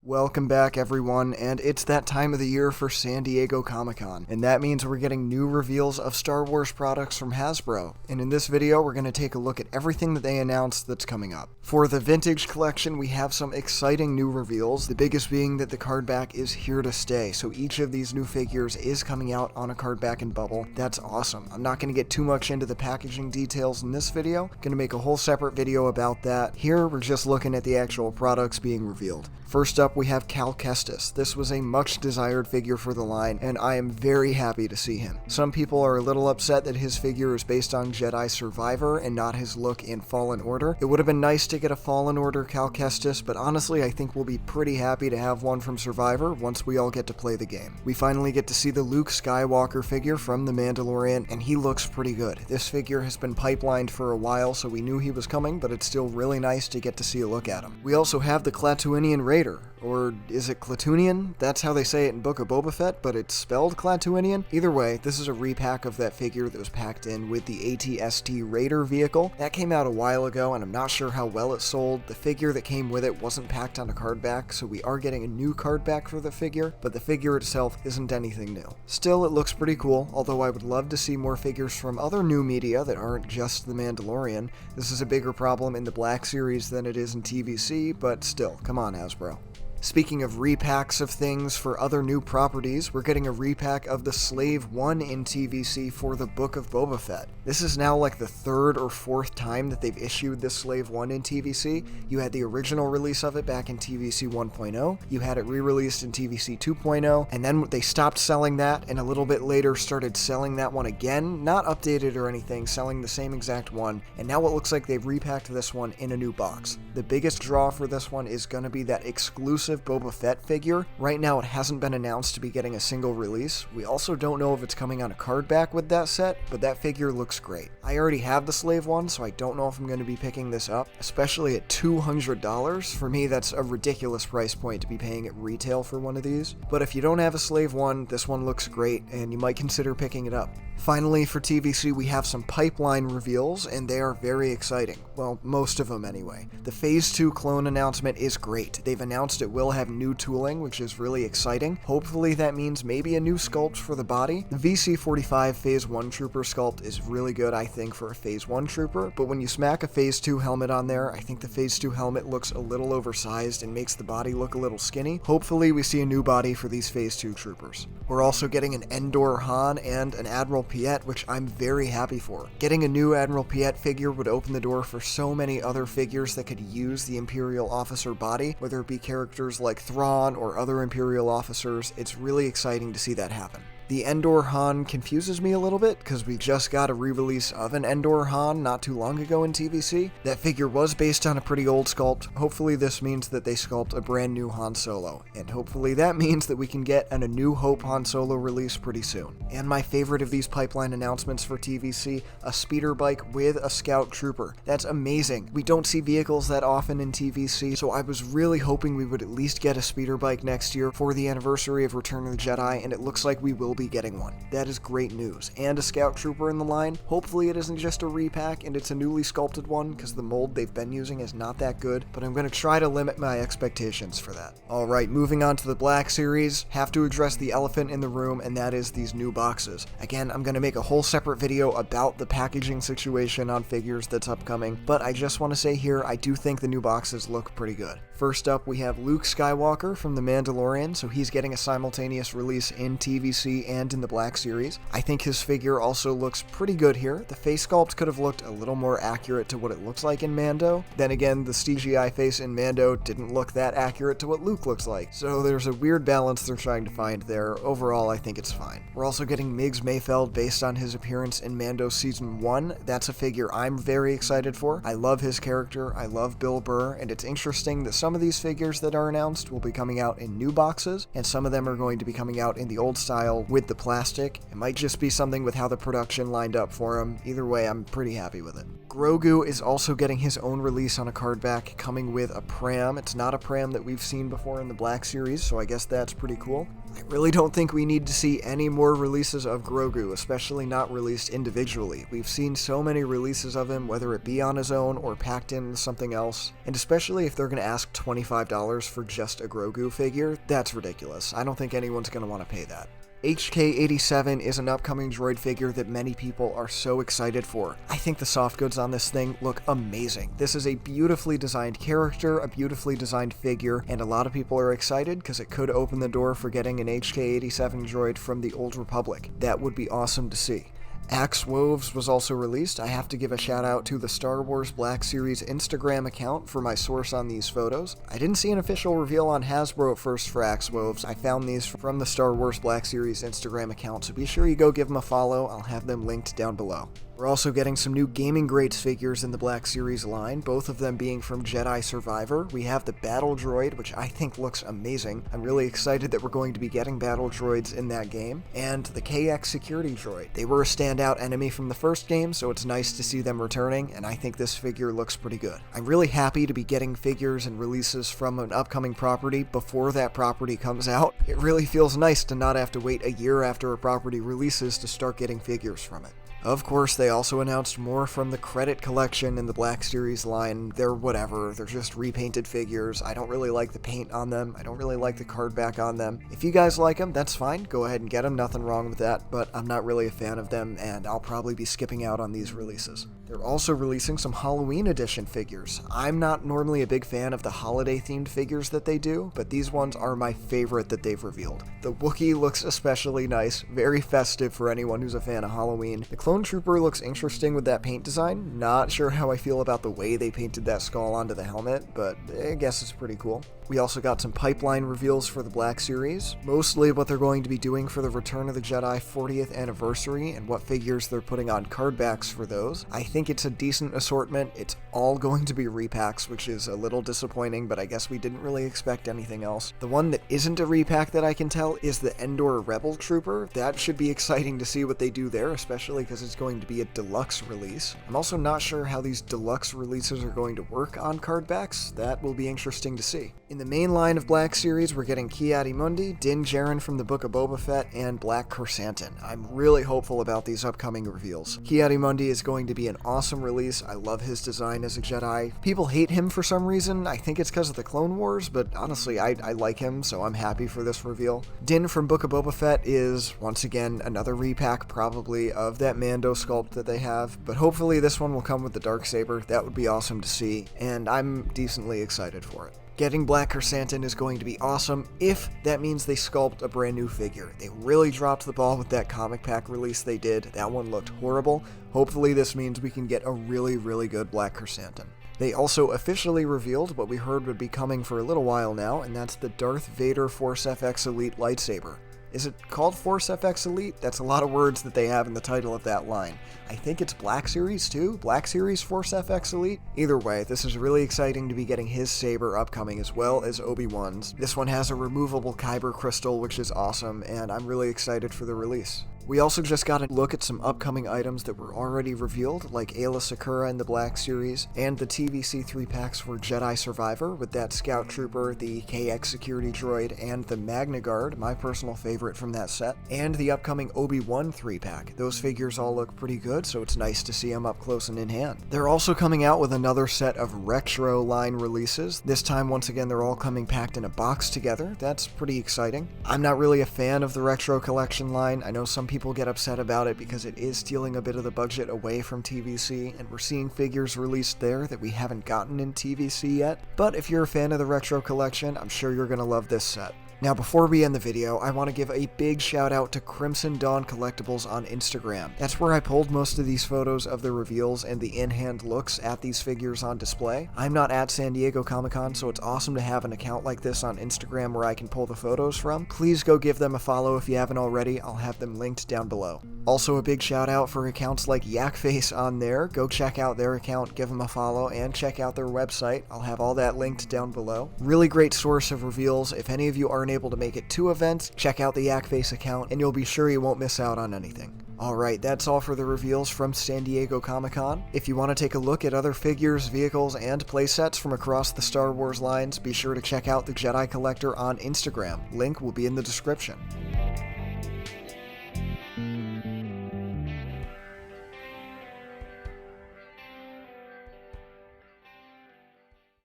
Welcome back, everyone, and it's that time of the year for San Diego Comic-Con, and that means we're getting new reveals of Star Wars products from Hasbro. And in this video, we're going to take a look at everything that they announced that's coming up. For the Vintage Collection, we have some exciting new reveals, the biggest being that the card back is here to stay, so each of these new figures is coming out on a card back and bubble. That's awesome. I'm not going to get too much into the packaging details in this video. I'm going to make a whole separate video about that. Here, we're just looking at the actual products being revealed. First up, we have Cal Kestis. This was a much desired figure for the line, and I am very happy to see him. Some people are a little upset that his figure is based on Jedi Survivor and not his look in Fallen Order. It would have been nice to get a Fallen Order Cal Kestis, but honestly I think we'll be pretty happy to have one from Survivor once we all get to play the game. We finally get to see the Luke Skywalker figure from The Mandalorian, and he looks pretty good. This figure has been pipelined for a while, so we knew he was coming, but it's still really nice to get to see a look at him. We also have the Klatooinian Raider. Or is it Klatooinian? That's how they say it in Book of Boba Fett, but it's spelled Klatooinian. Either way, this is a repack of that figure that was packed in with the AT-ST Raider vehicle. That came out a while ago, and I'm not sure how well it sold. The figure that came with it wasn't packed on a card back, so we are getting a new card back for the figure, but the figure itself isn't anything new. Still, it looks pretty cool, although I would love to see more figures from other new media that aren't just The Mandalorian. This is a bigger problem in the Black Series than it is in TVC, but still, come on, Hasbro. Speaking of repacks of things for other new properties, we're getting a repack of the Slave 1 in TVC for the Book of Boba Fett. This is now like the third or fourth time that they've issued this Slave 1 in TVC. You had the original release of it back in TVC 1.0, you had it re-released in TVC 2.0, and then they stopped selling that and a little bit later started selling that one again, not updated or anything, selling the same exact one, and now it looks like they've repacked this one in a new box. The biggest draw for this one is going to be that exclusive Boba Fett figure. Right now it hasn't been announced to be getting a single release. We also don't know if it's coming on a card back with that set, but that figure looks great. I already have the Slave one, so I don't know if I'm going to be picking this up, especially at $200. For me, that's a ridiculous price point to be paying at retail for one of these. But if you don't have a Slave one, this one looks great, and you might consider picking it up. Finally, for TVC, we have some pipeline reveals, and they are very exciting. Well, most of them anyway. The Phase 2 clone announcement is great. They've announced it will have new tooling, which is really exciting. Hopefully that means maybe a new sculpt for the body. The VC-45 Phase 1 Trooper sculpt is really good, I think, for a Phase 1 Trooper, but when you smack a Phase 2 helmet on there, I think the Phase 2 helmet looks a little oversized and makes the body look a little skinny. Hopefully we see a new body for these Phase 2 Troopers. We're also getting an Endor Han and an Admiral Piet, which I'm very happy for. Getting a new Admiral Piet figure would open the door for so many other figures that could use the Imperial officer body, whether it be characters like Thrawn or other Imperial officers. It's really exciting to see that happen. The Endor Han confuses me a little bit because we just got a re-release of an Endor Han not too long ago in TVC. That figure was based on a pretty old sculpt. Hopefully this means that they sculpt a brand new Han Solo, and hopefully that means that we can get A New Hope Han Solo release pretty soon. And my favorite of these pipeline announcements for TVC, a speeder bike with a scout trooper. That's amazing. We don't see vehicles that often in TVC, so I was really hoping we would at least get a speeder bike next year for the anniversary of Return of the Jedi, and it looks like we will be getting one. That is great news. And a scout trooper in the line. Hopefully it isn't just a repack and it's a newly sculpted one, because the mold they've been using is not that good, but I'm going to try to limit my expectations for that. Alright, moving on to the Black Series, have to address the elephant in the room, and that is these new boxes. Again, I'm going to make a whole separate video about the packaging situation on figures that's upcoming, but I just want to say here, I do think the new boxes look pretty good. First up, we have Luke Skywalker from The Mandalorian, so he's getting a simultaneous release in TVC and in the Black Series. I think his figure also looks pretty good here. The face sculpt could have looked a little more accurate to what it looks like in Mando. Then again, the CGI face in Mando didn't look that accurate to what Luke looks like. So there's a weird balance they're trying to find there. Overall, I think it's fine. We're also getting Miggs Mayfeld based on his appearance in Mando Season 1. That's a figure I'm very excited for. I love his character, I love Bill Burr, and it's interesting that some of these figures that are announced will be coming out in new boxes, and some of them are going to be coming out in the old style with the plastic. It might just be something with how the production lined up for him. Either way, I'm pretty happy with it. Grogu is also getting his own release on a card back, coming with a pram. It's not a pram that we've seen before in the Black Series, so I guess that's pretty cool. I really don't think we need to see any more releases of Grogu, especially not released individually. We've seen so many releases of him, whether it be on his own or packed in with something else, and especially if they're going to ask $25 for just a Grogu figure, that's ridiculous. I don't think anyone's going to want to pay that. HK-87 is an upcoming droid figure that many people are so excited for. I think the soft goods on this thing look amazing. This is a beautifully designed character, a beautifully designed figure, and a lot of people are excited because it could open the door for getting an HK-87 droid from the Old Republic. That would be awesome to see. Axe Woves was also released. I have to give a shout out to the Star Wars Black Series Instagram account for my source on these photos. I didn't see an official reveal on Hasbro at first for Axe Woves. I found these from the Star Wars Black Series Instagram account, so be sure you go give them a follow. I'll have them linked down below. We're also getting some new Gaming Greats figures in the Black Series line, both of them being from Jedi Survivor. We have the Battle Droid, which I think looks amazing. I'm really excited that we're going to be getting Battle Droids in that game. And the KX Security Droid. They were a standout enemy from the first game, so it's nice to see them returning, and I think this figure looks pretty good. I'm really happy to be getting figures and releases from an upcoming property before that property comes out. It really feels nice to not have to wait a year after a property releases to start getting figures from it. Of course, they also announced more from the Credit Collection in the Black Series line. They're whatever, they're just repainted figures. I don't really like the paint on them, I don't really like the card back on them. If you guys like them, that's fine, go ahead and get them, nothing wrong with that, but I'm not really a fan of them, and I'll probably be skipping out on these releases. They're also releasing some Halloween edition figures. I'm not normally a big fan of the holiday-themed figures that they do, but these ones are my favorite that they've revealed. The Wookiee looks especially nice, very festive for anyone who's a fan of Halloween. The Clone Trooper looks interesting with that paint design. Not sure how I feel about the way they painted that skull onto the helmet, but I guess it's pretty cool. We also got some pipeline reveals for the Black Series, mostly what they're going to be doing for the Return of the Jedi 40th anniversary and what figures they're putting on card backs for those. I think it's a decent assortment. It's all going to be repacks, which is a little disappointing, but I guess we didn't really expect anything else. The one that isn't a repack that I can tell is the Endor Rebel Trooper. That should be exciting to see what they do there, especially because it's going to be a deluxe release. I'm also not sure how these deluxe releases are going to work on card backs. That will be interesting to see. In the main line of Black Series, we're getting Ki-Adi-Mundi, Din Djarin from the Book of Boba Fett, and Black Chrysanthemum. I'm really hopeful about these upcoming reveals. Ki-Adi-Mundi is going to be an awesome release. I love his design as a Jedi. People hate him for some reason. I think it's because of the Clone Wars, but honestly, I like him, so I'm happy for this reveal. Din from Book of Boba Fett is, once again, another repack probably of that Mando sculpt that they have, but hopefully this one will come with the Darksaber. That would be awesome to see, and I'm decently excited for it. Getting Black Chrysanthemum is going to be awesome if that means they sculpt a brand new figure. They really dropped the ball with that comic pack release they did. That one looked horrible. Hopefully this means we can get a really, really good Black Chrysanthemum. They also officially revealed what we heard would be coming for a little while now, and that's the Darth Vader Force FX Elite lightsaber. Is it called Force FX Elite? That's a lot of words that they have in the title of that line. I think it's Black Series too? Black Series Force FX Elite? Either way, this is really exciting to be getting his saber upcoming as well as Obi-Wan's. This one has a removable Kyber crystal, which is awesome, and I'm really excited for the release. We also just got a look at some upcoming items that were already revealed, like Aayla Secura in the Black Series, and the TVC 3-packs for Jedi Survivor, with that Scout Trooper, the KX Security Droid, and the Magna Guard, my personal favorite from that set, and the upcoming Obi-Wan 3-pack. Those figures all look pretty good, so it's nice to see them up close and in hand. They're also coming out with another set of retro line releases. This time, once again, they're all coming packed in a box together. That's pretty exciting. I'm not really a fan of the retro collection line. I know some people get upset about it because it is stealing a bit of the budget away from TVC, and we're seeing figures released there that we haven't gotten in TVC yet. But if you're a fan of the retro collection, I'm sure you're gonna love this set. Now, before we end the video, I want to give a big shout out to Crimson Dawn Collectibles on Instagram. That's where I pulled most of these photos of the reveals and the in-hand looks at these figures on display. I'm not at San Diego Comic-Con, so it's awesome to have an account like this on Instagram where I can pull the photos from. Please go give them a follow if you haven't already. I'll have them linked down below. Also, a big shout out for accounts like Yakface on there. Go check out their account, give them a follow, and check out their website. I'll have all that linked down below. Really great source of reveals. If any of you aren't unable to make it to events, check out the Yakface account, and you'll be sure you won't miss out on anything. Alright, that's all for the reveals from San Diego Comic-Con. If you want to take a look at other figures, vehicles, and playsets from across the Star Wars lines, be sure to check out the Jedi Collector on Instagram. Link will be in the description.